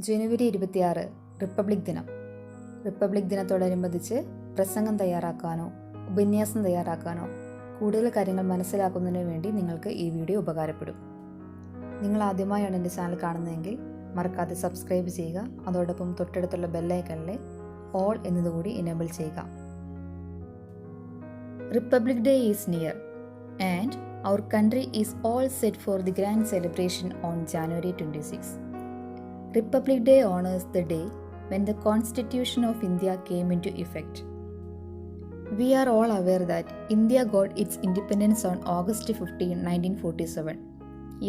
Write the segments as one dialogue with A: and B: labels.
A: ജനുവരി 26 republic ദിനം. Republic ദിനത്തോടനുബന്ധിച്ച് പ്രസംഗം തയ്യാറാക്കാനോ ഉപന്യാസം തയ്യാറാക്കാനോ കൂടുതൽ കാര്യങ്ങൾ മനസ്സിലാക്കുന്നതിന് വേണ്ടി നിങ്ങൾക്ക് ഈ വീഡിയോ ഉപകാരപ്പെടും. നിങ്ങൾ ആദ്യമായാണ് എൻ്റെ ചാനൽ കാണുന്നതെങ്കിൽ മറക്കാതെ സബ്സ്ക്രൈബ് ചെയ്യുക. അതോടൊപ്പം തൊട്ടടുത്തുള്ള ബെല്ലൈക്കണിലെ ഓൾ എന്നതുകൂടി എനേബിൾ ചെയ്യുക. Republic day is near and our country is all set for the grand celebration on January 26. Republic Day honors the day when the Constitution of India came into effect. We are all aware that India got its independence on August 15, 1947.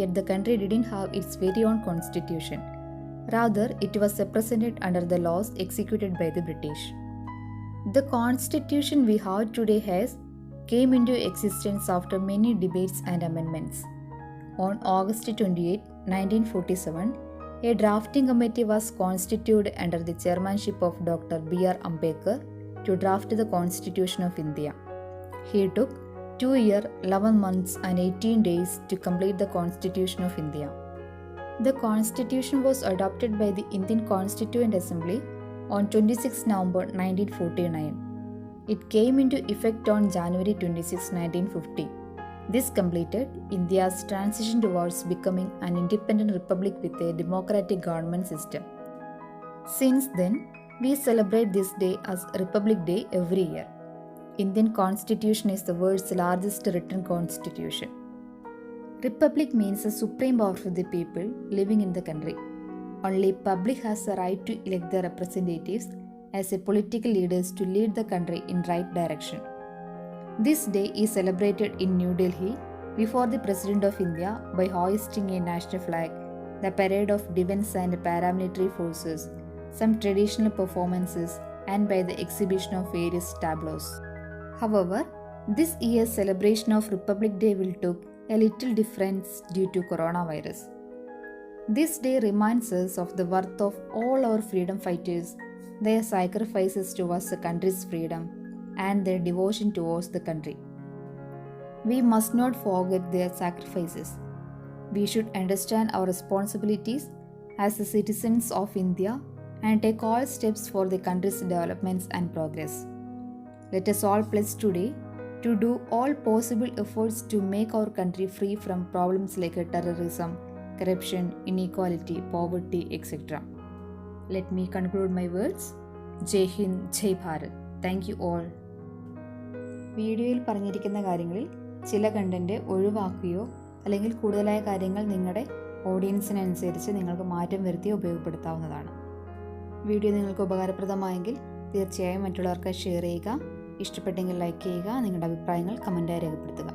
A: Yet the country didn't have its very own constitution. Rather, it was represented under the laws executed by the British. The constitution we have today came into existence after many debates and amendments. On August 28, 1947, a drafting committee was constituted under the chairmanship of Dr. B.R. Ambedkar to draft the Constitution of India. He took 2 years, 11 months and 18 days to complete the Constitution of India. The Constitution was adopted by the Indian Constituent Assembly on 26 November 1949. It came into effect on January 26, 1950. This completed India's transition towards becoming an independent republic with a democratic government system. Since then, we celebrate this day as Republic Day every year. Indian Constitution is the world's largest written constitution. Republic means the supreme power of the people living in the country. Only public has the right to elect their representatives as a political leaders to lead the country in right direction. This day is celebrated in New Delhi before the President of India by hoisting a national flag, the parade of defense and paramilitary forces, some traditional performances, and by the exhibition of various tableaus. However, this year's celebration of Republic Day will take a little difference due to coronavirus. This day reminds us of the worth of all our freedom fighters, their sacrifices towards the country's freedom, and their devotion towards the country. We must not forget their sacrifices. We should understand our responsibilities as the citizens of India and take all steps for the country's developments and progress. Let us all pledge today to do all possible efforts to make our country free from problems like terrorism, corruption, inequality, poverty, etc. Let me conclude my words. Jai Hind, Jai Bharat. Thank you all. വീഡിയോയിൽ പറഞ്ഞിരിക്കുന്ന കാര്യങ്ങളിൽ ചില content ഒഴിവാക്കുകയോ അല്ലെങ്കിൽ കൂടുതലായ കാര്യങ്ങൾ നിങ്ങളുടെ ഓഡിയൻസിനനുസരിച്ച് നിങ്ങൾക്ക് മാറ്റം വരുത്തി ഉപയോഗപ്പെടുത്താവുന്നതാണ്. വീഡിയോ നിങ്ങൾക്ക് ഉപകാരപ്രദമായെങ്കിൽ തീർച്ചയായും മറ്റുള്ളവർക്ക് ഷെയർ ചെയ്യുക. ഇഷ്ടപ്പെട്ടെങ്കിൽ ലൈക്ക് ചെയ്യുക. നിങ്ങളുടെ അഭിപ്രായങ്ങൾ കമൻറ്റായി രേഖപ്പെടുത്തുക.